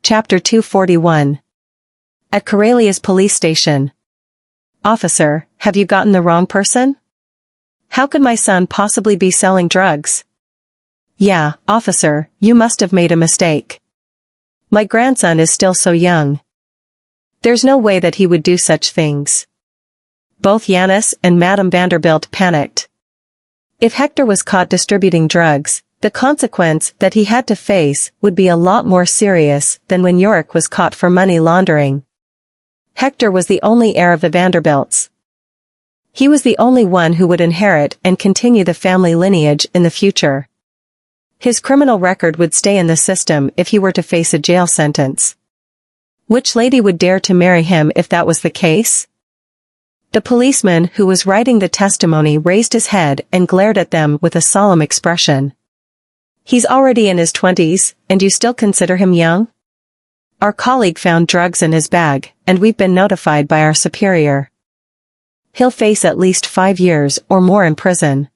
Chapter 241. At Helios police station. Officer, have you gotten the wrong person? How could my son possibly be selling drugs? Yeah, officer, you must have made a mistake. My grandson is still so young. There's no way that he would do such things. Both Janice and Madame Vanderbilt panicked. If Hector was caught distributing drugs, the consequence that he had to face would be a lot more serious than when Yorick was caught for money laundering. Hector was the only heir of the Vanderbilts. He was the only one who would inherit and continue the family lineage in the future. His criminal record would stay in the system if he were to face a jail sentence. Which lady would dare to marry him if that was the case? The policeman who was writing the testimony raised his head and glared at them with a solemn expression. He's already in his 20s, and you still consider him young? Our colleague found drugs in his bag, and we've been notified by our superior. He'll face at least 5 years or more in prison.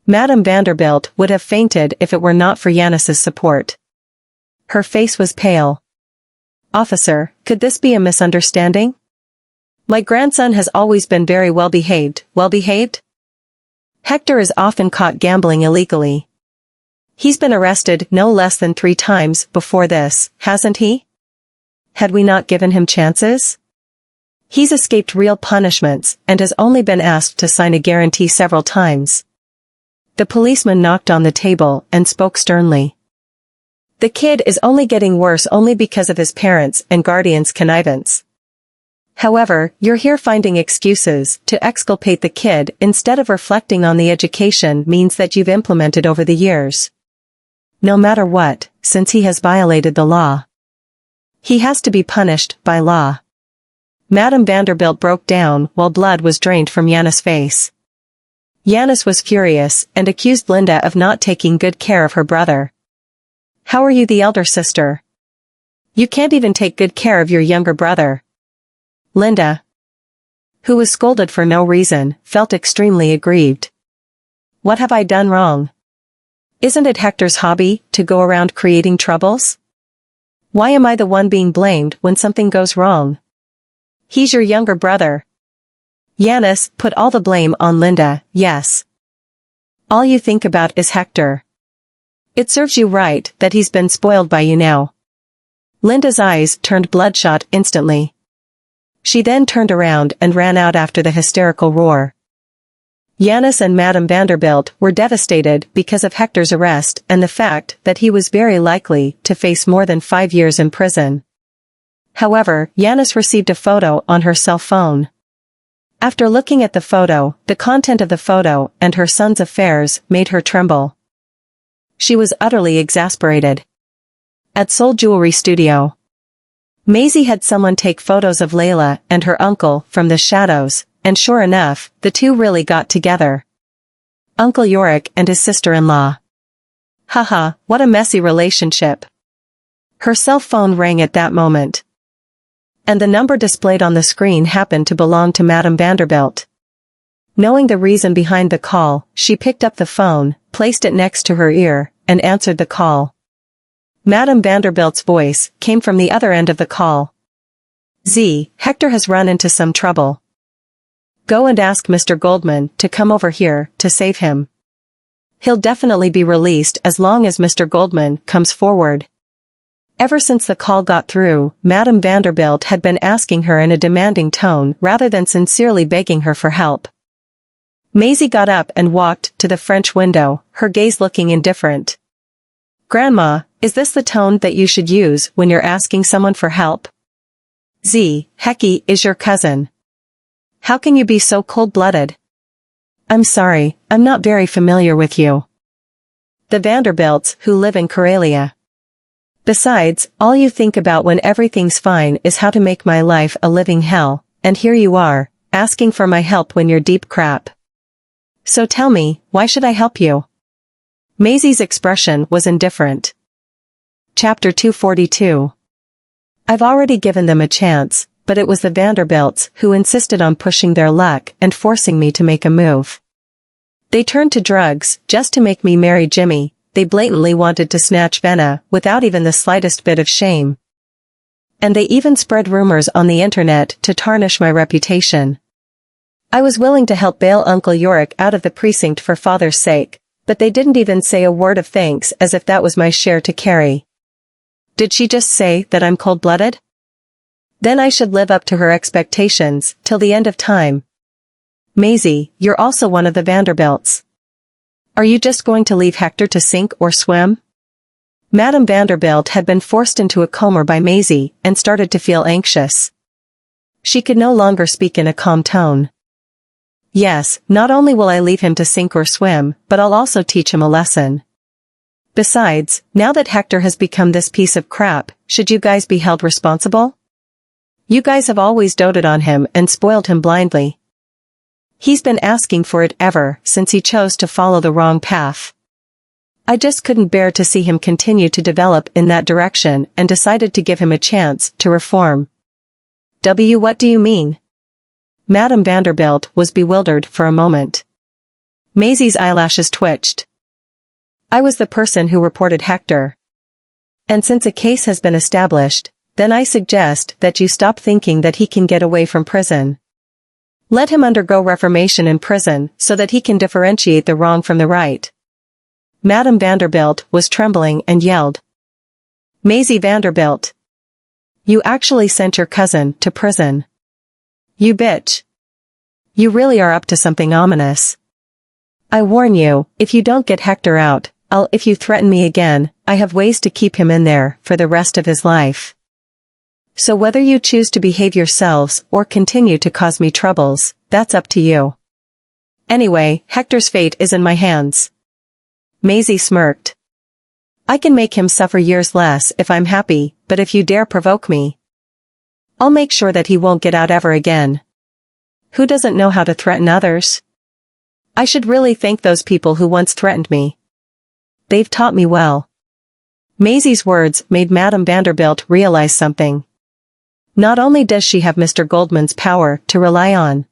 Madame Vanderbilt would have fainted if it were not for Janice's support. Her face was pale. Officer, could this be a misunderstanding? My grandson has always been very well-behaved. Well-behaved? Hector is often caught gambling illegally. He's been arrested no less than 3 times before this, hasn't he? Had we not given him chances? He's escaped real punishments and has only been asked to sign a guarantee several times. The policeman knocked on the table and spoke sternly. The kid is only getting worse only because of his parents' and guardians' connivance. However, you're here finding excuses to exculpate the kid instead of reflecting on the education means that you've implemented over the years. No matter what, since he has violated the law, he has to be punished by law. Madame Vanderbilt broke down while blood was drained from Janice's face. Janice was furious and accused Linda of not taking good care of her brother. How are you the elder sister? You can't even take good care of your younger brother. Linda, who was scolded for no reason, felt extremely aggrieved. What have I done wrong? Isn't it Hector's hobby to go around creating troubles? Why am I the one being blamed when something goes wrong? He's your younger brother. Janice put all the blame on Linda. Yes. All you think about is Hector. It serves you right that he's been spoiled by you now. Linda's eyes turned bloodshot instantly. She then turned around and ran out after the hysterical roar. Janice and Madame Vanderbilt were devastated because of Hector's arrest and the fact that he was very likely to face more than 5 years in prison. However, Janice received a photo on her cell phone. After looking at the photo, the content of the photo and her son's affairs made her tremble. She was utterly exasperated. At Soul Jewelry Studio, Maisie had someone take photos of Layla and her uncle from the shadows, and sure enough, the two really got together. Uncle Yorick and his sister-in-law. Haha, what a messy relationship. Her cell phone rang at that moment. And the number displayed on the screen happened to belong to Madame Vanderbilt. Knowing the reason behind the call, she picked up the phone, placed it next to her ear, and answered the call. Madame Vanderbilt's voice came from the other end of the call. Hector has run into some trouble. Go and ask Mr. Goldman to come over here to save him. He'll definitely be released as long as Mr. Goldman comes forward. Ever since the call got through, Madame Vanderbilt had been asking her in a demanding tone rather than sincerely begging her for help. Maisie got up and walked to the French window, her gaze looking indifferent. Grandma, is this the tone that you should use when you're asking someone for help? Hecky is your cousin. How can you be so cold-blooded? I'm sorry, I'm not very familiar with you. The Vanderbilts who live in Helios. Besides, all you think about when everything's fine is how to make my life a living hell, and here you are, asking for my help when you're deep crap. So tell me, why should I help you? Maisie's expression was indifferent. Chapter 242. I've already given them a chance, but it was the Vanderbilts who insisted on pushing their luck and forcing me to make a move. They turned to drugs just to make me marry Jimmy. They blatantly wanted to snatch Venna without even the slightest bit of shame. And they even spread rumors on the internet to tarnish my reputation. I was willing to help bail Uncle Yorick out of the precinct for father's sake, but they didn't even say a word of thanks, as if that was my share to carry. Did she just say that I'm cold-blooded? Then I should live up to her expectations, till the end of time. Maisie, you're also one of the Vanderbilts. Are you just going to leave Hector to sink or swim? Madame Vanderbilt had been forced into a coma by Maisie and started to feel anxious. She could no longer speak in a calm tone. Yes, not only will I leave him to sink or swim, but I'll also teach him a lesson. Besides, now that Hector has become this piece of crap, should you guys be held responsible? You guys have always doted on him and spoiled him blindly. He's been asking for it ever since he chose to follow the wrong path. I just couldn't bear to see him continue to develop in that direction and decided to give him a chance to reform. What do you mean? Madame Vanderbilt was bewildered for a moment. Maisie's eyelashes twitched. I was the person who reported Hector. And since a case has been established, then I suggest that you stop thinking that he can get away from prison. Let him undergo reformation in prison so that he can differentiate the wrong from the right. Madame Vanderbilt was trembling and yelled. Maisie Vanderbilt. You actually sent your cousin to prison. You bitch. You really are up to something ominous. I warn you, if you don't get Hector out, if you threaten me again, I have ways to keep him in there for the rest of his life. So whether you choose to behave yourselves or continue to cause me troubles, that's up to you. Anyway, Hector's fate is in my hands. Maisie smirked. I can make him suffer years less if I'm happy, but if you dare provoke me, I'll make sure that he won't get out ever again. Who doesn't know how to threaten others? I should really thank those people who once threatened me. They've taught me well. Maisie's words made Madame Vanderbilt realize something. Not only does she have Mr. Goldman's power to rely on,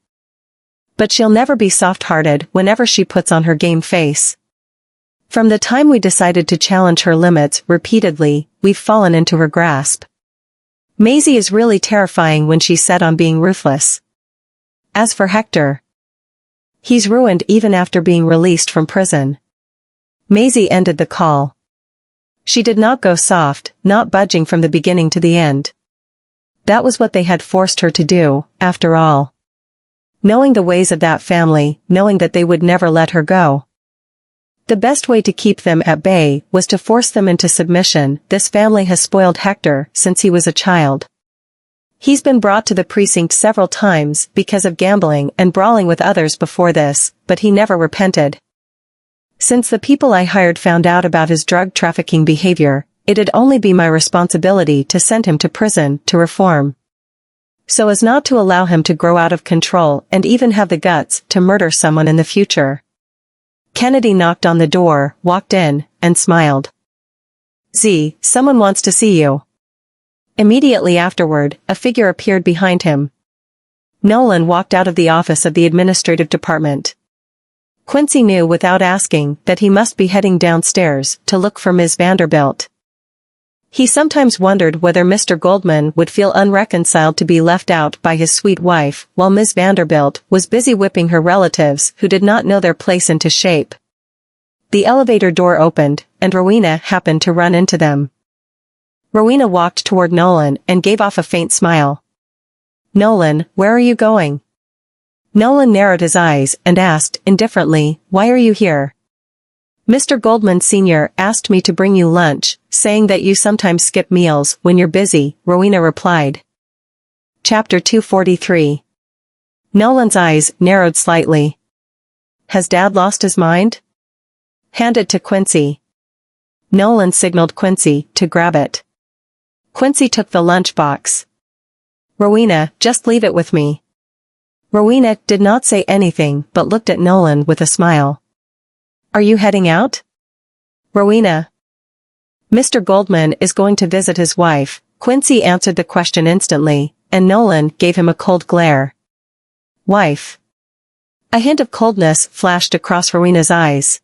but she'll never be soft-hearted whenever she puts on her game face. From the time we decided to challenge her limits repeatedly, we've fallen into her grasp. Maisie is really terrifying when she's set on being ruthless. As for Hector, he's ruined even after being released from prison. Maisie ended the call. She did not go soft, not budging from the beginning to the end. That was what they had forced her to do, after all. Knowing the ways of that family, knowing that they would never let her go. The best way to keep them at bay was to force them into submission. This family has spoiled Hector since he was a child. He's been brought to the precinct several times because of gambling and brawling with others before this, but he never repented. Since the people I hired found out about his drug trafficking behavior, it'd only be my responsibility to send him to prison to reform. So as not to allow him to grow out of control and even have the guts to murder someone in the future. Kennedy knocked on the door, walked in, and smiled. Z, someone wants to see you. Immediately afterward, a figure appeared behind him. Nolan walked out of the office of the administrative department. Quincy knew without asking that he must be heading downstairs to look for Ms. Vanderbilt. He sometimes wondered whether Mr. Goldman would feel unreconciled to be left out by his sweet wife, while Ms. Vanderbilt was busy whipping her relatives who did not know their place into shape. The elevator door opened, and Rowena happened to run into them. Rowena walked toward Nolan and gave off a faint smile. Nolan, where are you going? Nolan narrowed his eyes and asked, indifferently, why are you here? Mr. Goldman Sr. asked me to bring you lunch, saying that you sometimes skip meals when you're busy, Rowena replied. Chapter 243. Nolan's eyes narrowed slightly. Has Dad lost his mind? Hand it to Quincy. Nolan signaled Quincy to grab it. Quincy took the lunchbox. Rowena, just leave it with me. Rowena did not say anything but looked at Nolan with a smile. Are you heading out? Rowena. Mr. Goldman is going to visit his wife. Quincy answered the question instantly, and Nolan gave him a cold glare. Wife. A hint of coldness flashed across Rowena's eyes.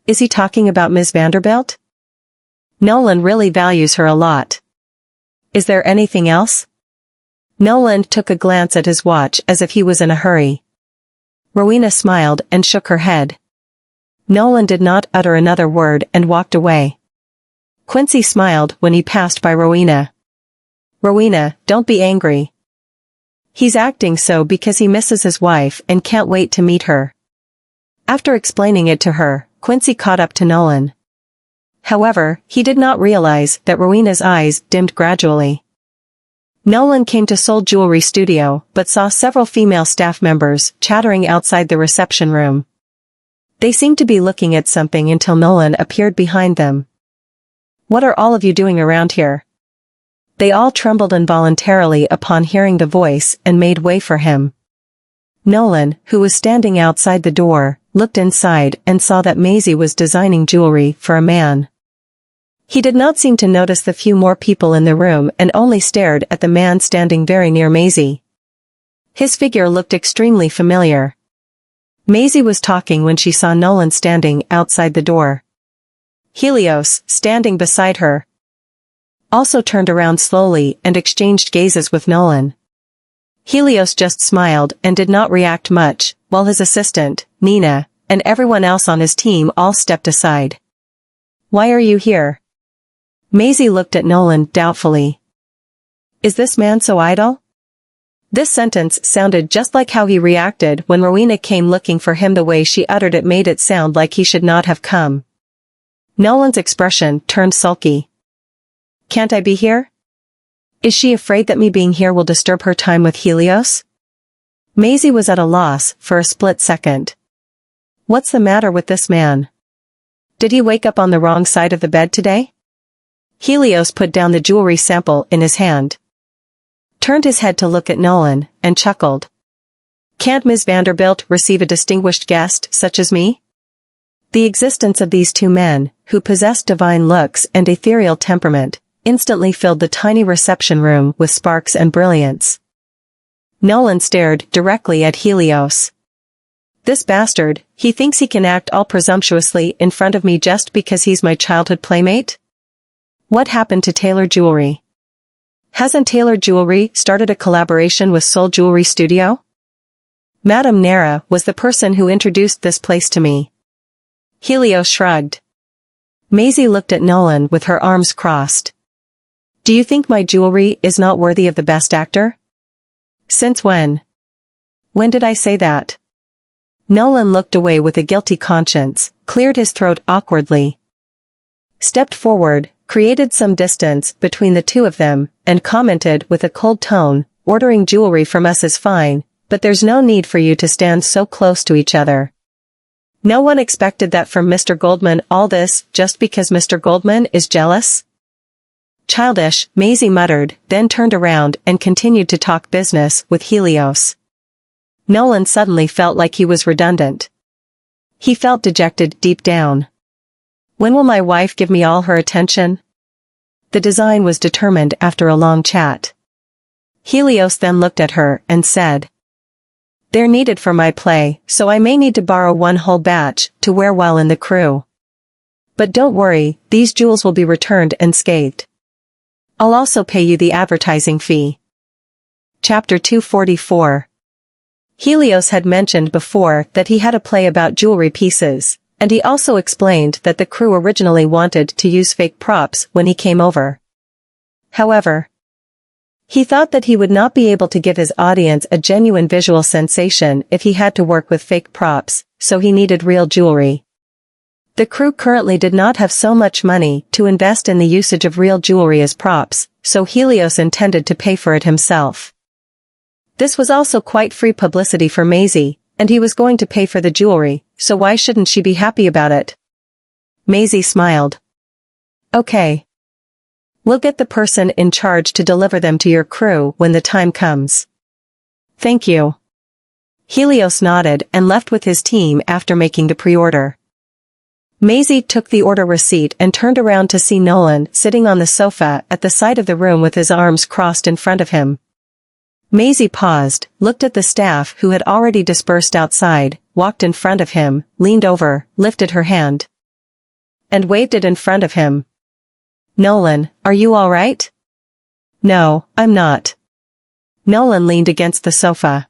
Is he talking about Ms. Vanderbilt? Nolan really values her a lot. Is there anything else? Nolan took a glance at his watch as if he was in a hurry. Rowena smiled and shook her head. Nolan did not utter another word and walked away. Quincy smiled when he passed by Rowena. Rowena, don't be angry. He's acting so because he misses his wife and can't wait to meet her. After explaining it to her, Quincy caught up to Nolan. However, he did not realize that Rowena's eyes dimmed gradually. Nolan came to Soul Jewelry Studio but saw several female staff members chattering outside the reception room. They seemed to be looking at something until Nolan appeared behind them. What are all of you doing around here? They all trembled involuntarily upon hearing the voice and made way for him. Nolan, who was standing outside the door, looked inside and saw that Maisie was designing jewelry for a man. He did not seem to notice the few more people in the room and only stared at the man standing very near Maisie. His figure looked extremely familiar. Maisie was talking when she saw Nolan standing outside the door. Helios, standing beside her, also turned around slowly and exchanged gazes with Nolan. Helios just smiled and did not react much, while his assistant, Nina, and everyone else on his team all stepped aside. Why are you here? Maisie looked at Nolan doubtfully. Is this man so idle? This sentence sounded just like how he reacted when Rowena came looking for him. The way she uttered it made it sound like he should not have come. Nolan's expression turned sulky. Can't I be here? Is she afraid that me being here will disturb her time with Helios? Maisie was at a loss for a split second. What's the matter with this man? Did he wake up on the wrong side of the bed today? Helios put down the jewelry sample in his hand, turned his head to look at Nolan, and chuckled. Can't Ms. Vanderbilt receive a distinguished guest such as me? The existence of these two men, who possessed divine looks and ethereal temperament, instantly filled the tiny reception room with sparks and brilliance. Nolan stared directly at Helios. This bastard, he thinks he can act all presumptuously in front of me just because he's my childhood playmate? What happened to Taylor Jewelry? Hasn't Taylor Jewelry started a collaboration with Soul Jewelry Studio? Madame Nara was the person who introduced this place to me. Helios shrugged. Maisie looked at Nolan with her arms crossed. Do you think my jewelry is not worthy of the best actor? Since when? When did I say that? Nolan looked away with a guilty conscience, cleared his throat awkwardly, stepped forward, created some distance between the two of them, and commented with a cold tone, ordering jewelry from us is fine, but there's no need for you to stand so close to each other. No one expected that from Mr. Goldman. All this just because Mr. Goldman is jealous? Childish, Maisie muttered, then turned around and continued to talk business with Helios. Nolan suddenly felt like he was redundant. He felt dejected deep down. When will my wife give me all her attention? The design was determined after a long chat. Helios then looked at her and said, They're needed for my play, so I may need to borrow one whole batch to wear while in the crew. But don't worry, these jewels will be returned unscathed. I'll also pay you the advertising fee. Chapter 244. Helios had mentioned before that he had a play about jewelry pieces, and he also explained that the crew originally wanted to use fake props when he came over. However, he thought that he would not be able to give his audience a genuine visual sensation if he had to work with fake props, so he needed real jewelry. The crew currently did not have so much money to invest in the usage of real jewelry as props, so Helios intended to pay for it himself. This was also quite free publicity for Maisie, and he was going to pay for the jewelry, so why shouldn't she be happy about it? Maisie smiled. Okay. We'll get the person in charge to deliver them to your crew when the time comes. Thank you. Helios nodded and left with his team after making the pre-order. Maisie took the order receipt and turned around to see Nolan sitting on the sofa at the side of the room with his arms crossed in front of him. Maisie paused, looked at the staff who had already dispersed outside, walked in front of him, leaned over, lifted her hand, and waved it in front of him. Nolan, are you all right? No, I'm not. Nolan leaned against the sofa.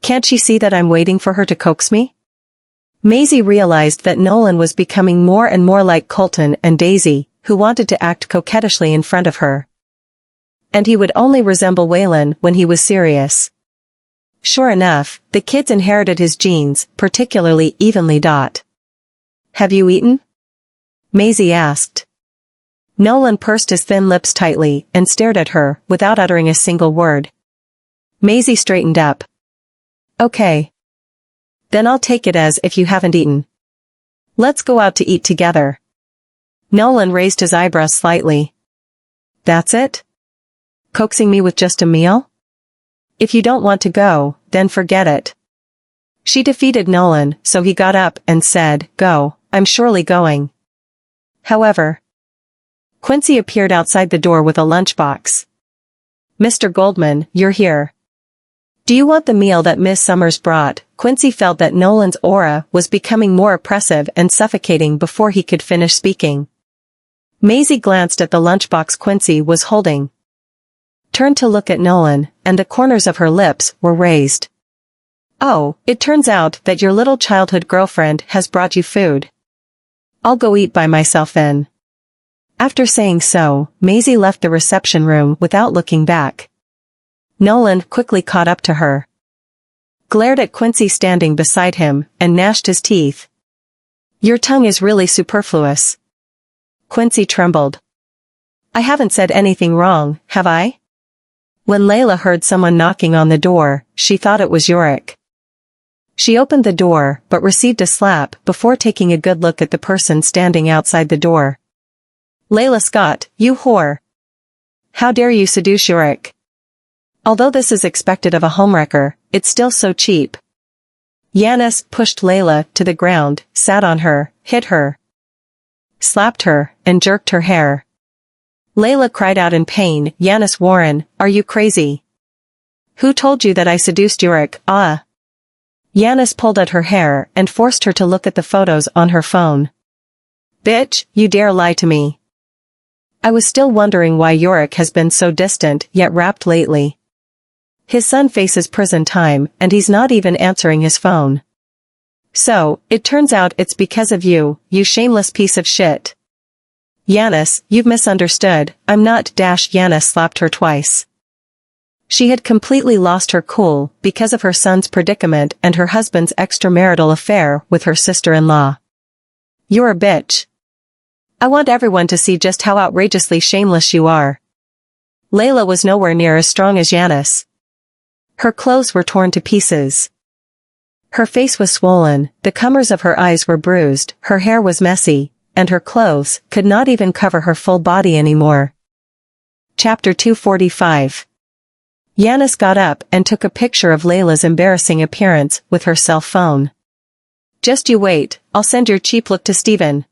Can't she see that I'm waiting for her to coax me? Maisie realized that Nolan was becoming more and more like Colton and Daisy, who wanted to act coquettishly in front of her. And he would only resemble Waylon when he was serious. Sure enough, the kids inherited his genes, particularly evenly. Have you eaten? Maisie asked. Nolan pursed his thin lips tightly and stared at her without uttering a single word. Maisie straightened up. Okay. Then I'll take it as if you haven't eaten. Let's go out to eat together. Nolan raised his eyebrows slightly. That's it? Coaxing me with just a meal? If you don't want to go, then forget it. She defeated Nolan, so he got up and said, Go, I'm surely going. However, Quincy appeared outside the door with a lunchbox. Mr. Goldman, you're here. Do you want the meal that Miss Summers brought? Quincy felt that Nolan's aura was becoming more oppressive and suffocating before he could finish speaking. Maisie glanced at the lunchbox Quincy was holding, turned to look at Nolan, and the corners of her lips were raised. Oh, it turns out that your little childhood girlfriend has brought you food. I'll go eat by myself then. After saying so, Maisie left the reception room without looking back. Nolan quickly caught up to her, glared at Quincy standing beside him, and gnashed his teeth. Your tongue is really superfluous. Quincy trembled. I haven't said anything wrong, have I? When Layla heard someone knocking on the door, she thought it was Yorick. She opened the door, but received a slap before taking a good look at the person standing outside the door. Layla Scott, you whore. How dare you seduce Yorick? Although this is expected of a homewrecker, it's still so cheap. Janice pushed Layla to the ground, sat on her, hit her, slapped her, and jerked her hair. Layla cried out in pain, Janice Warren, are you crazy? Who told you that I seduced Yorick? Ah. Janice pulled at her hair and forced her to look at the photos on her phone. Bitch, you dare lie to me. I was still wondering why Yorick has been so distant yet rapt lately. His son faces prison time and he's not even answering his phone. So, it turns out it's because of you, you shameless piece of shit. Janice, you've misunderstood, I'm not. Janice slapped her twice. She had completely lost her cool because of her son's predicament and her husband's extramarital affair with her sister-in-law. You're a bitch. I want everyone to see just how outrageously shameless you are. Layla was nowhere near as strong as Janice. Her clothes were torn to pieces. Her face was swollen, the corners of her eyes were bruised, her hair was messy, and her clothes could not even cover her full body anymore. Chapter 245. Janice got up and took a picture of Layla's embarrassing appearance with her cell phone. Just you wait, I'll send your cheap look to Steven.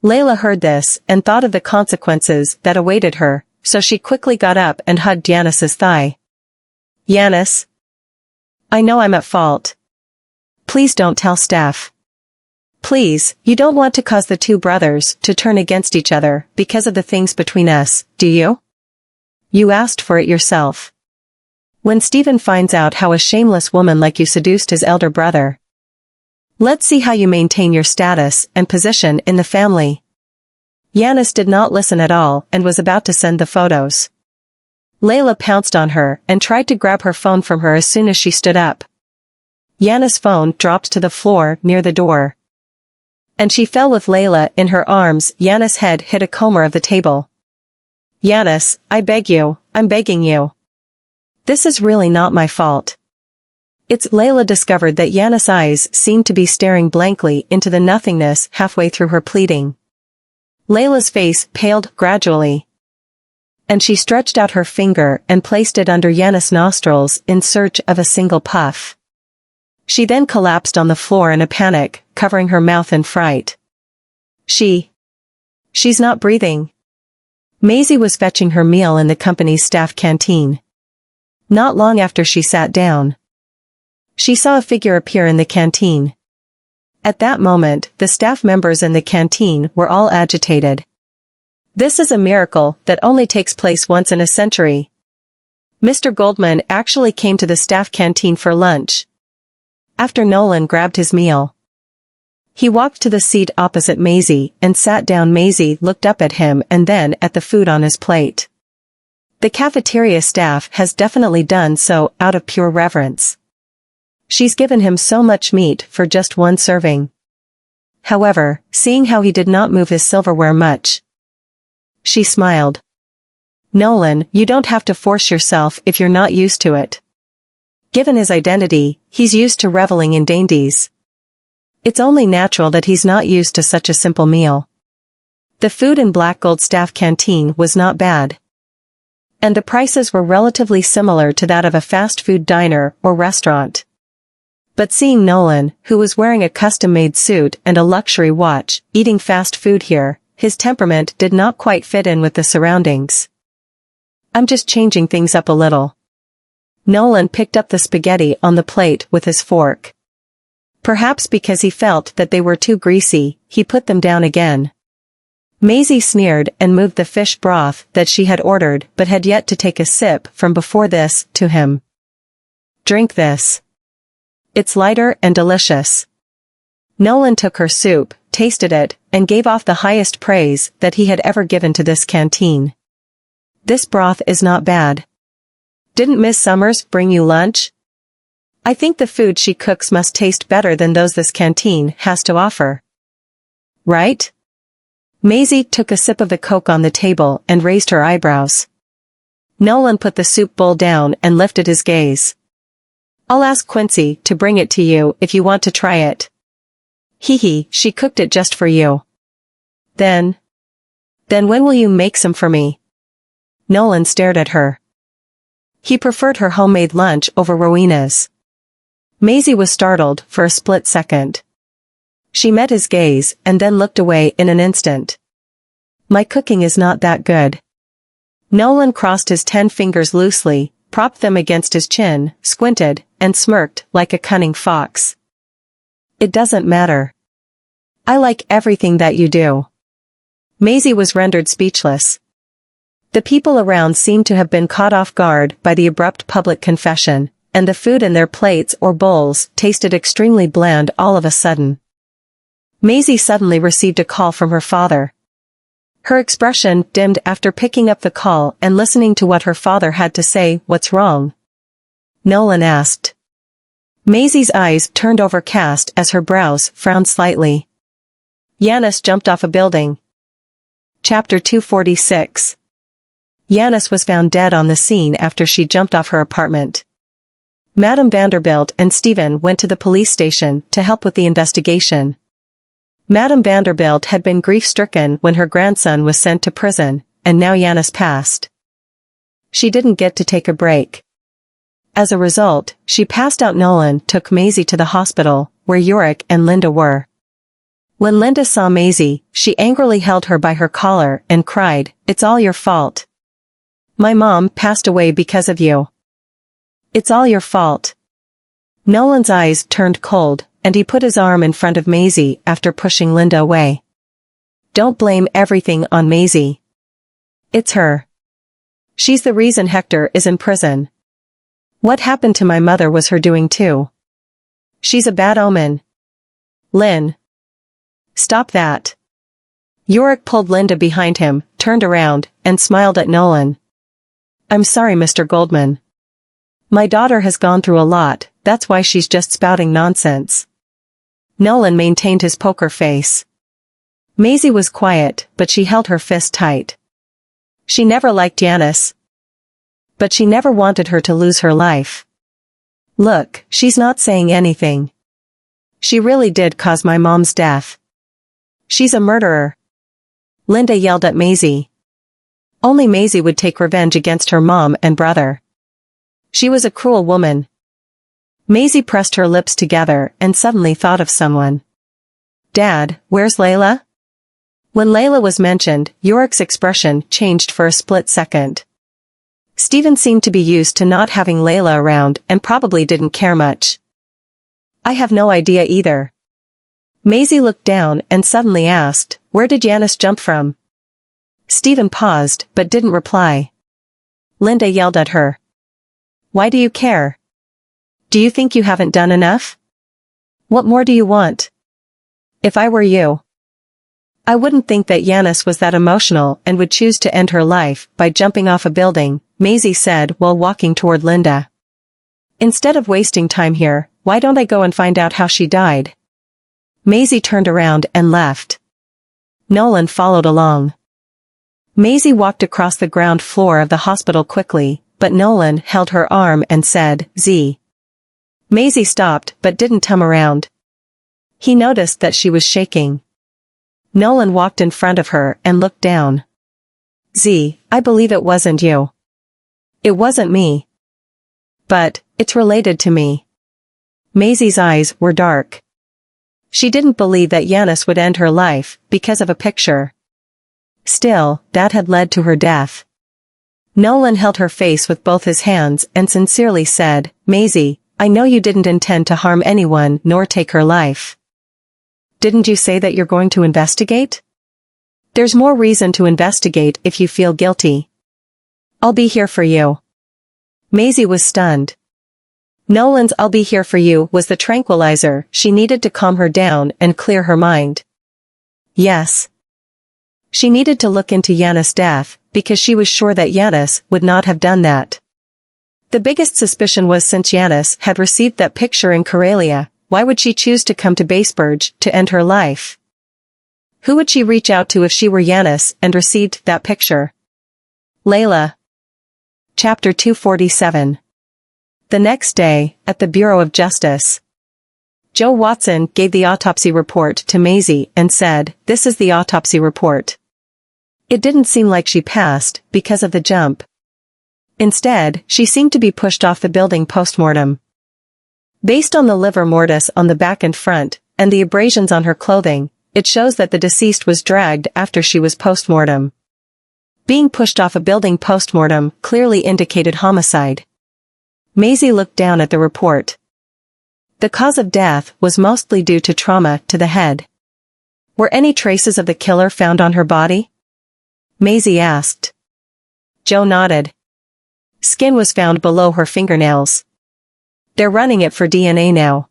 Layla heard this and thought of the consequences that awaited her, so she quickly got up and hugged Janice's thigh. Janice. I know I'm at fault. Please don't tell Steph. Please, you don't want to cause the two brothers to turn against each other because of the things between us, do you? You asked for it yourself. When Steven finds out how a shameless woman like you seduced his elder brother. Let's see how you maintain your status and position in the family. Janice did not listen at all and was about to send the photos. Layla pounced on her and tried to grab her phone from her as soon as she stood up. Janice's phone dropped to the floor near the door. And she fell with Layla in her arms. Janice's head hit a corner of the table. Janice, I beg you, I'm begging you. This is really not my fault. It's Layla discovered that Janice's eyes seemed to be staring blankly into the nothingness halfway through her pleading. Layla's face paled gradually. And she stretched out her finger and placed it under Janice's nostrils in search of a single puff. She then collapsed on the floor in a panic, covering her mouth in fright. She's not breathing. Maisie was fetching her meal in the company's staff canteen. Not long after she sat down, she saw a figure appear in the canteen. At that moment, the staff members in the canteen were all agitated. This is a miracle that only takes place once in a century. Mr. Goldman actually came to the staff canteen for lunch. After Nolan grabbed his meal, he walked to the seat opposite Maisie and sat down. Maisie looked up at him and then at the food on his plate. The cafeteria staff has definitely done so out of pure reverence. She's given him so much meat for just one serving. However, seeing how he did not move his silverware much, she smiled. Nolan, you don't have to force yourself if you're not used to it. Given his identity, he's used to reveling in dainties. It's only natural that he's not used to such a simple meal. The food in Black Gold staff canteen was not bad, and the prices were relatively similar to that of a fast food diner or restaurant. But seeing Nolan, who was wearing a custom-made suit and a luxury watch, eating fast food here, his temperament did not quite fit in with the surroundings. I'm just changing things up a little. Nolan picked up the spaghetti on the plate with his fork. Perhaps because he felt that they were too greasy, he put them down again. Maisie sneered and moved the fish broth that she had ordered but had yet to take a sip from before this to him. Drink this. It's lighter and delicious. Nolan took her soup, tasted it, and gave off the highest praise that he had ever given to this canteen. This broth is not bad. Didn't Miss Summers bring you lunch? I think the food she cooks must taste better than those this canteen has to offer. Right? Maisie took a sip of the Coke on the table and raised her eyebrows. Nolan put the soup bowl down and lifted his gaze. I'll ask Quincy to bring it to you if you want to try it. Hee, she cooked it just for you. Then when will you make some for me? Nolan stared at her. He preferred her homemade lunch over Rowena's. Maisie was startled for a split second. She met his gaze and then looked away in an instant. My cooking is not that good. Nolan crossed his 10 fingers loosely, propped them against his chin, squinted, and smirked like a cunning fox. It doesn't matter. I like everything that you do. Maisie was rendered speechless. The people around seemed to have been caught off guard by the abrupt public confession, and the food in their plates or bowls tasted extremely bland all of a sudden. Maisie suddenly received a call from her father. Her expression dimmed after picking up the call and listening to what her father had to say. What's wrong? Nolan asked. Maisie's eyes turned overcast as her brows frowned slightly. Janice jumped off a building. Chapter 246. Janice was found dead on the scene after she jumped off her apartment. Madame Vanderbilt and Stephen went to the police station to help with the investigation. Madame Vanderbilt had been grief-stricken when her grandson was sent to prison, and now Janice passed. She didn't get to take a break. As a result, she passed out. Nolan took Maisie to the hospital, where Yorick and Linda were. When Linda saw Maisie, she angrily held her by her collar and cried, "It's all your fault. My mom passed away because of you. It's all your fault." Nolan's eyes turned cold, and he put his arm in front of Maisie after pushing Linda away. Don't blame everything on Maisie. It's her. She's the reason Hector is in prison. What happened to my mother was her doing too. She's a bad omen. Lynn. Stop that. Yorick pulled Linda behind him, turned around, and smiled at Nolan. I'm sorry, Mr. Goldman. My daughter has gone through a lot, that's why she's just spouting nonsense. Nolan maintained his poker face. Maisie was quiet, but she held her fist tight. She never liked Janice, but she never wanted her to lose her life. Look, she's not saying anything. She really did cause my mom's death. She's a murderer. Linda yelled at Maisie. Only Maisie would take revenge against her mom and brother. She was a cruel woman. Maisie pressed her lips together and suddenly thought of someone. Dad, where's Layla? When Layla was mentioned, Yorick's expression changed for a split second. Stephen seemed to be used to not having Layla around and probably didn't care much. I have no idea either. Maisie looked down and suddenly asked, where did Janice jump from? Stephen paused but didn't reply. Linda yelled at her. Why do you care? Do you think you haven't done enough? What more do you want? If I were you, I wouldn't think that Janice was that emotional and would choose to end her life by jumping off a building, Maisie said while walking toward Linda. Instead of wasting time here, why don't I go and find out how she died? Maisie turned around and left. Nolan followed along. Maisie walked across the ground floor of the hospital quickly, but Nolan held her arm and said, Z. Maisie stopped but didn't turn around. He noticed that she was shaking. Nolan walked in front of her and looked down. Z, I believe it wasn't you. It wasn't me. But, it's related to me. Maisie's eyes were dark. She didn't believe that Janice would end her life because of a picture. Still, that had led to her death. Nolan held her face with both his hands and sincerely said, Maisie, I know you didn't intend to harm anyone nor take her life. Didn't you say that you're going to investigate? There's more reason to investigate if you feel guilty. I'll be here for you. Maisie was stunned. Nolan's I'll be here for you was the tranquilizer she needed to calm her down and clear her mind. Yes. She needed to look into Janice's death, because she was sure that Janice would not have done that. The biggest suspicion was since Janice had received that picture in Karelia, why would she choose to come to Baseburg to end her life? Who would she reach out to if she were Janice and received that picture? Layla. Chapter 247. The next day, at the Bureau of Justice, Joe Watson gave the autopsy report to Maisie and said, This is the autopsy report. It didn't seem like she passed because of the jump. Instead, she seemed to be pushed off the building post-mortem. Based on the livor mortis on the back and front, and the abrasions on her clothing, it shows that the deceased was dragged after she was post-mortem. Being pushed off a building post-mortem clearly indicated homicide. Maisie looked down at the report. The cause of death was mostly due to trauma to the head. Were any traces of the killer found on her body? Maisie asked. Joe nodded. Skin was found below her fingernails. They're running it for DNA now.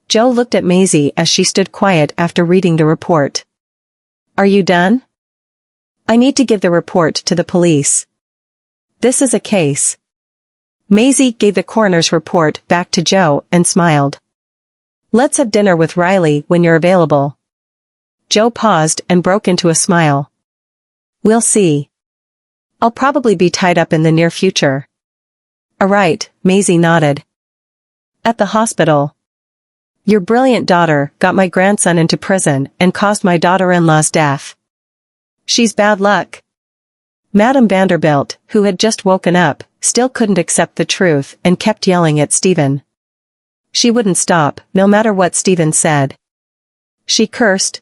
Joe looked at Maisie as she stood quiet after reading the report. Are you done? I need to give the report to the police. This is a case. Maisie gave the coroner's report back to Joe and smiled. Let's have dinner with Riley when you're available. Joe paused and broke into a smile. We'll see. I'll probably be tied up in the near future. All right, Maisie nodded. At the hospital. Your brilliant daughter got my grandson into prison and caused my daughter-in-law's death. She's bad luck. Madame Vanderbilt, who had just woken up, still couldn't accept the truth and kept yelling at Stephen. She wouldn't stop, no matter what Stephen said. She cursed.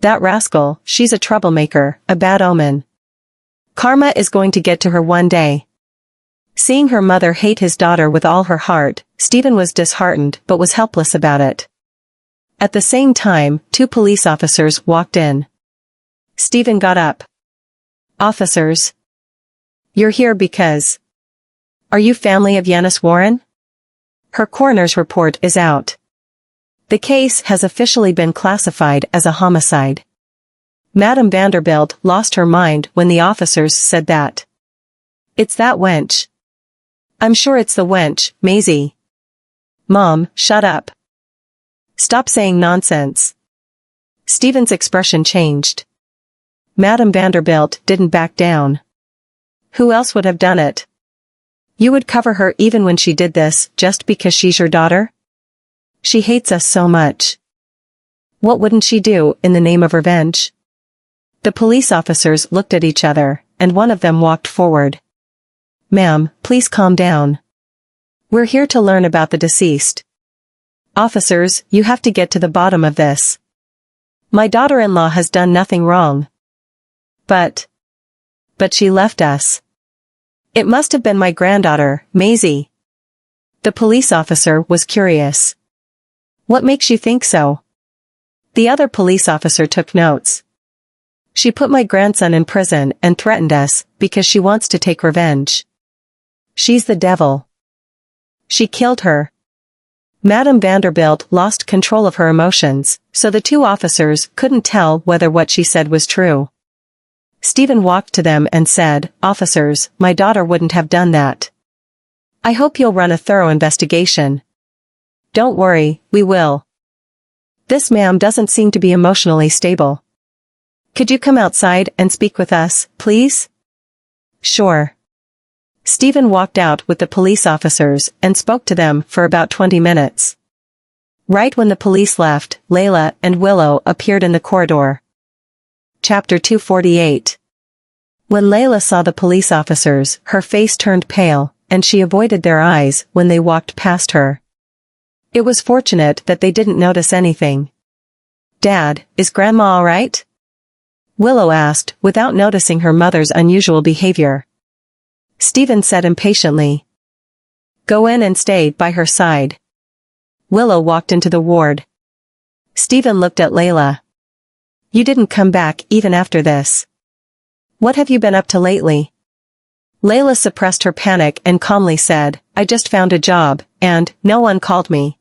That rascal, she's a troublemaker, a bad omen. Karma is going to get to her one day. Seeing her mother hate his daughter with all her heart, Stephen was disheartened but was helpless about it. At the same time, 2 police officers walked in. Stephen got up. Officers. You're here because. Are you family of Janice Warren? Her coroner's report is out. The case has officially been classified as a homicide. Madame Vanderbilt lost her mind when the officers said that. It's that wench. I'm sure it's the wench, Maisie. Mom, shut up. Stop saying nonsense. Stephen's expression changed. Madame Vanderbilt didn't back down. Who else would have done it? You would cover her even when she did this, just because she's your daughter? She hates us so much. What wouldn't she do in the name of revenge? The police officers looked at each other, and one of them walked forward. Ma'am, please calm down. We're here to learn about the deceased. Officers, you have to get to the bottom of this. My daughter-in-law has done nothing wrong. But she left us. It must have been my granddaughter, Maisie. The police officer was curious. What makes you think so? The other police officer took notes. She put my grandson in prison and threatened us because she wants to take revenge. She's the devil. She killed her. Madame Vanderbilt lost control of her emotions, so the two officers couldn't tell whether what she said was true. Stephen walked to them and said, "Officers, my daughter wouldn't have done that. I hope you'll run a thorough investigation." "Don't worry, we will. This ma'am doesn't seem to be emotionally stable. Could you come outside and speak with us, please?" "Sure." Stephen walked out with the police officers and spoke to them for about 20 minutes. Right when the police left, Layla and Willow appeared in the corridor. Chapter 248. When Layla saw the police officers, her face turned pale, and she avoided their eyes when they walked past her. It was fortunate that they didn't notice anything. "Dad, is Grandma all right?" Willow asked, without noticing her mother's unusual behavior. Stephen said impatiently, "Go in and stay by her side." Willow walked into the ward. Stephen looked at Layla. "You didn't come back even after this. What have you been up to lately?" Layla suppressed her panic and calmly said, "I just found a job, and no one called me."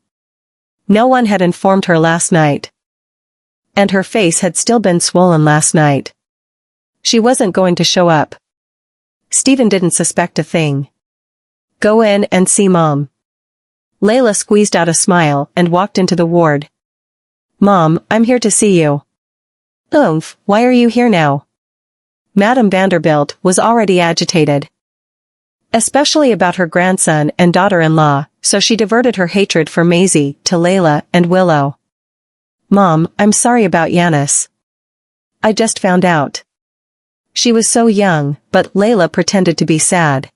No one had informed her last night. And her face had still been swollen last night. She wasn't going to show up. Stephen didn't suspect a thing. "Go in and see Mom." Layla squeezed out a smile and walked into the ward. "Mom, I'm here to see you." "Oomph, why are you here now?" Madame Vanderbilt was already agitated. Especially about her grandson and daughter-in-law, so she diverted her hatred for Maisie to Layla and Willow. "Mom, I'm sorry about Janice. I just found out." She was so young, but Layla pretended to be sad.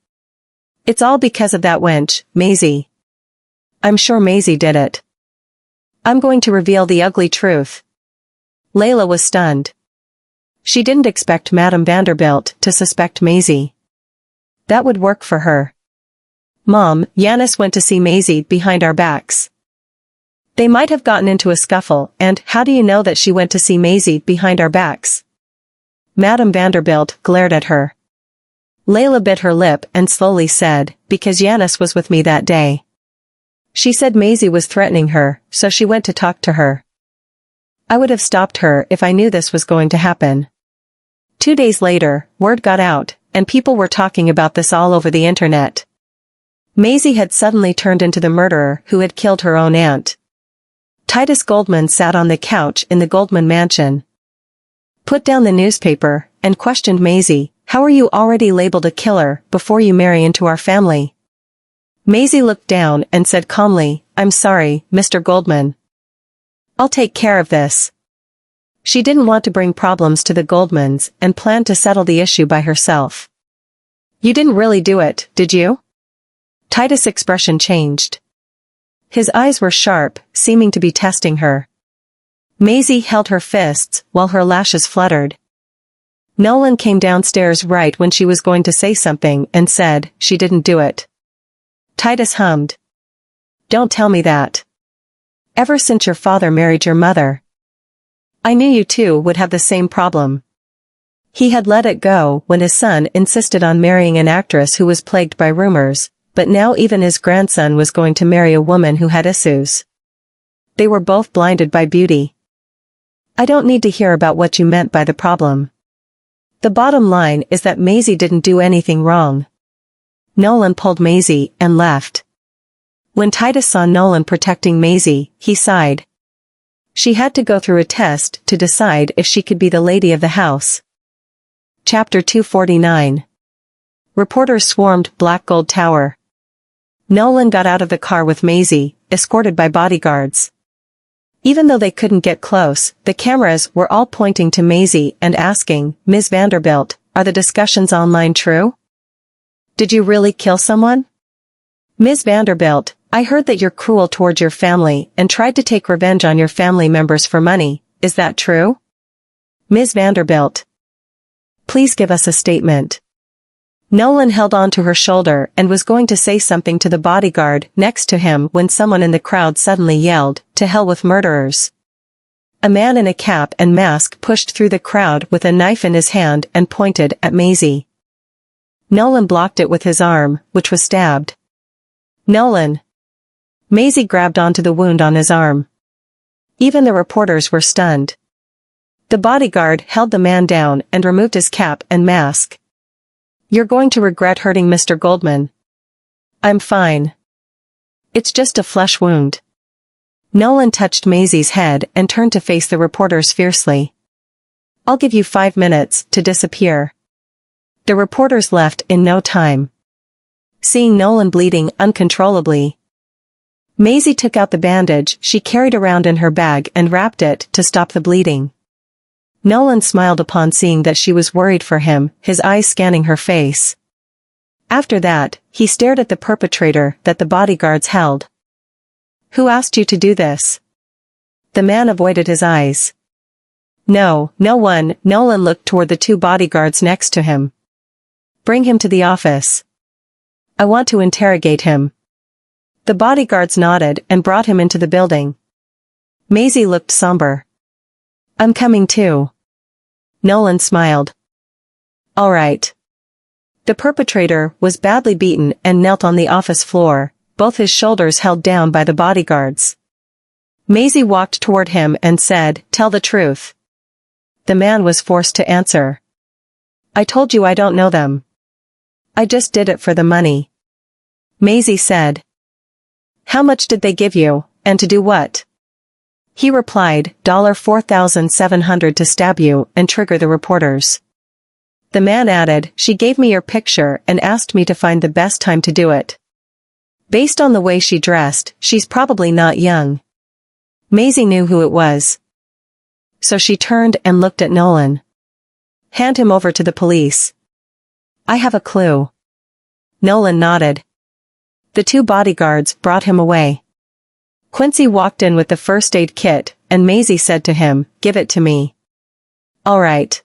"It's all because of that wench, Maisie. I'm sure Maisie did it. I'm going to reveal the ugly truth." Layla was stunned. She didn't expect Madame Vanderbilt to suspect Maisie. That would work for her. "Mom, Janice went to see Maisie behind our backs. They might have gotten into a scuffle, and how do you know that she went to see Maisie behind our backs?" Madame Vanderbilt glared at her. Layla bit her lip and slowly said, "Because Janice was with me that day. She said Maisie was threatening her, so she went to talk to her. I would have stopped her if I knew this was going to happen." 2 days later, word got out, and people were talking about this all over the internet. Maisie had suddenly turned into the murderer who had killed her own aunt. Titus Goldman sat on the couch in the Goldman mansion, put down the newspaper, and questioned Maisie, "How are you already labeled a killer before you marry into our family?" Maisie looked down and said calmly, "I'm sorry, Mr. Goldman. I'll take care of this." She didn't want to bring problems to the Goldmans and planned to settle the issue by herself. "You didn't really do it, did you?" Titus' expression changed. His eyes were sharp, seeming to be testing her. Maisie held her fists while her lashes fluttered. Nolan came downstairs right when she was going to say something and said, "She didn't do it." Titus hummed. "Don't tell me that. Ever since your father married your mother, I knew you two would have the same problem." He had let it go when his son insisted on marrying an actress who was plagued by rumors, but now even his grandson was going to marry a woman who had issues. They were both blinded by beauty. "I don't need to hear about what you meant by the problem. The bottom line is that Maisie didn't do anything wrong." Nolan pulled Maisie and left. When Titus saw Nolan protecting Maisie, he sighed. She had to go through a test to decide if she could be the lady of the house. Chapter 249. Reporters swarmed Black Gold Tower. Nolan got out of the car with Maisie, escorted by bodyguards. Even though they couldn't get close, the cameras were all pointing to Maisie and asking, "Ms. Vanderbilt, are the discussions online true? Did you really kill someone? Ms. Vanderbilt, I heard that you're cruel towards your family and tried to take revenge on your family members for money, is that true? Ms. Vanderbilt, please give us a statement." Nolan held on to her shoulder and was going to say something to the bodyguard next to him when someone in the crowd suddenly yelled, "To hell with murderers." A man in a cap and mask pushed through the crowd with a knife in his hand and pointed at Maisie. Nolan blocked it with his arm, which was stabbed. Nolan! Maisie grabbed onto the wound on his arm. Even the reporters were stunned. The bodyguard held the man down and removed his cap and mask. You're going to regret hurting Mr. Goldman. I'm fine. It's just a flesh wound. Nolan touched Maisie's head and turned to face the reporters fiercely. I'll give you 5 minutes to disappear. The reporters left in no time. Seeing Nolan bleeding uncontrollably, Maisie took out the bandage she carried around in her bag and wrapped it to stop the bleeding. Nolan smiled upon seeing that she was worried for him, his eyes scanning her face. After that, he stared at the perpetrator that the bodyguards held. Who asked you to do this? The man avoided his eyes. No one. Nolan looked toward the 2 bodyguards next to him. Bring him to the office. I want to interrogate him. The bodyguards nodded and brought him into the building. Maisie looked somber. I'm coming too. Nolan smiled. All right. The perpetrator was badly beaten and knelt on the office floor, both his shoulders held down by the bodyguards. Maisie walked toward him and said, "Tell the truth." The man was forced to answer. I told you I don't know them. I just did it for the money. Maisie said. How much did they give you, and to do what? He replied, $4,700 to stab you and trigger the reporters. The man added, she gave me your picture and asked me to find the best time to do it. Based on the way she dressed, she's probably not young. Maisie knew who it was. So she turned and looked at Nolan. Hand him over to the police. I have a clue. Nolan nodded. The 2 bodyguards brought him away. Quincy walked in with the first aid kit, and Maisie said to him, give it to me. All right.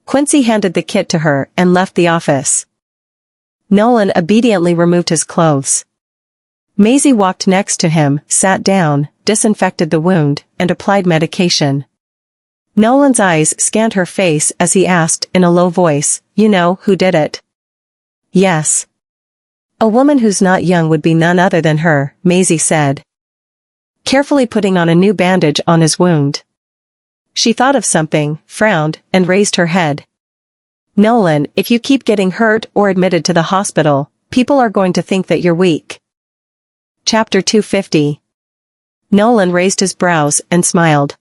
Quincy handed the kit to her and left the office. Nolan obediently removed his clothes. Maisie walked next to him, sat down, disinfected the wound, and applied medication. Nolan's eyes scanned her face as he asked in a low voice, you know who did it? Yes. A woman who's not young would be none other than her, Maisie said, carefully putting on a new bandage on his wound. She thought of something, frowned, and raised her head. Nolan, if you keep getting hurt or admitted to the hospital, people are going to think that you're weak. Chapter 250. Nolan raised his brows and smiled.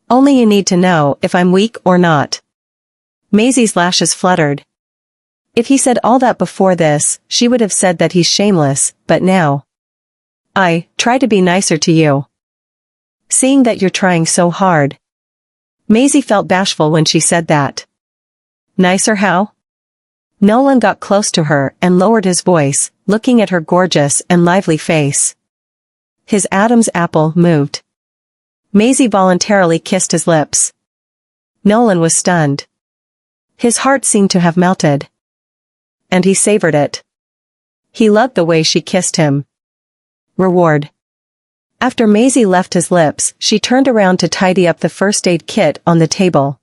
Only you need to know if I'm weak or not. Maisie's lashes fluttered. If he said all that before this, she would have said that he's shameless, but now. I try to be nicer to you. Seeing that you're trying so hard. Maisie felt bashful when she said that. Nicer how? Nolan got close to her and lowered his voice, looking at her gorgeous and lively face. His Adam's apple moved. Maisie voluntarily kissed his lips. Nolan was stunned. His heart seemed to have melted. And he savored it. He loved the way she kissed him. Reward. After Maisie left his lips, she turned around to tidy up the first aid kit on the table.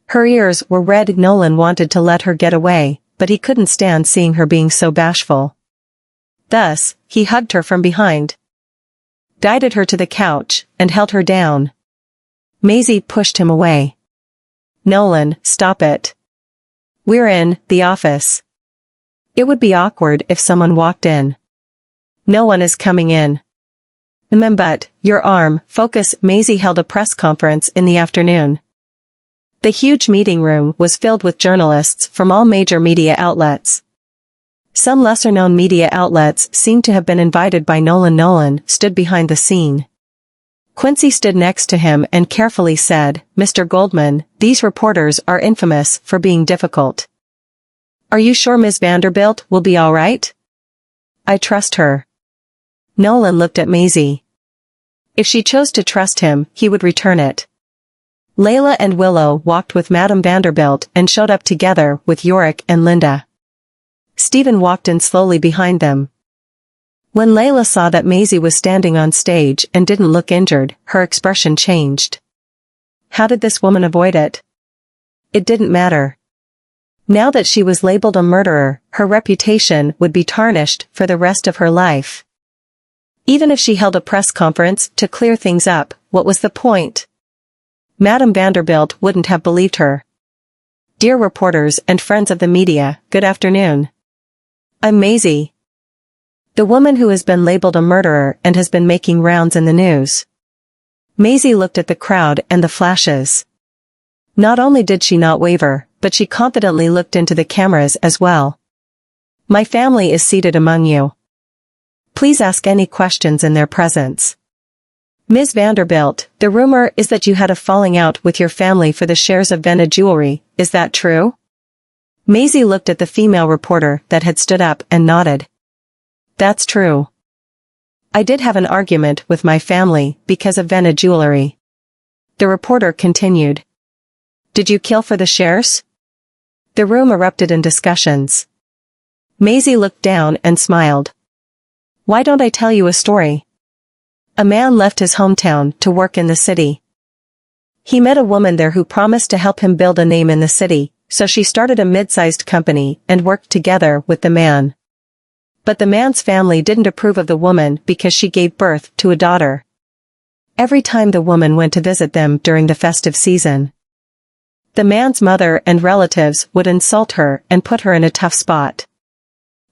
Her ears were red. Nolan wanted to let her get away, but he couldn't stand seeing her being so bashful. Thus, he hugged her from behind, guided her to the couch, and held her down. Maisie pushed him away. Nolan, stop it. We're in the office. It would be awkward if someone walked in. No one is coming in. But, your arm, focus. Maisie held a press conference in the afternoon. The huge meeting room was filled with journalists from all major media outlets. Some lesser-known media outlets seemed to have been invited by Nolan. Nolan stood behind the scene. Quincy stood next to him and carefully said, Mr. Goldman, these reporters are infamous for being difficult. Are you sure Ms. Vanderbilt will be all right? I trust her. Nolan looked at Maisie. If she chose to trust him, he would return it. Layla and Willow walked with Madame Vanderbilt and showed up together with Yorick and Linda. Stephen walked in slowly behind them. When Layla saw that Maisie was standing on stage and didn't look injured, her expression changed. How did this woman avoid it? It didn't matter. Now that she was labeled a murderer, her reputation would be tarnished for the rest of her life. Even if she held a press conference to clear things up, what was the point? Madame Vanderbilt wouldn't have believed her. Dear reporters and friends of the media, good afternoon. I'm Maisie, the woman who has been labeled a murderer and has been making rounds in the news. Maisie looked at the crowd and the flashes. Not only did she not waver, but she confidently looked into the cameras as well. My family is seated among you. Please ask any questions in their presence. Ms. Vanderbilt, the rumor is that you had a falling out with your family for the shares of Vena Jewelry, is that true? Maisie looked at the female reporter that had stood up and nodded. That's true. I did have an argument with my family because of Vena Jewelry. The reporter continued. Did you kill for the shares? The room erupted in discussions. Maisie looked down and smiled. Why don't I tell you a story? A man left his hometown to work in the city. He met a woman there who promised to help him build a name in the city, so she started a mid-sized company and worked together with the man. But the man's family didn't approve of the woman because she gave birth to a daughter. Every time the woman went to visit them during the festive season, the man's mother and relatives would insult her and put her in a tough spot.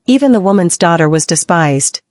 Even the woman's daughter was despised.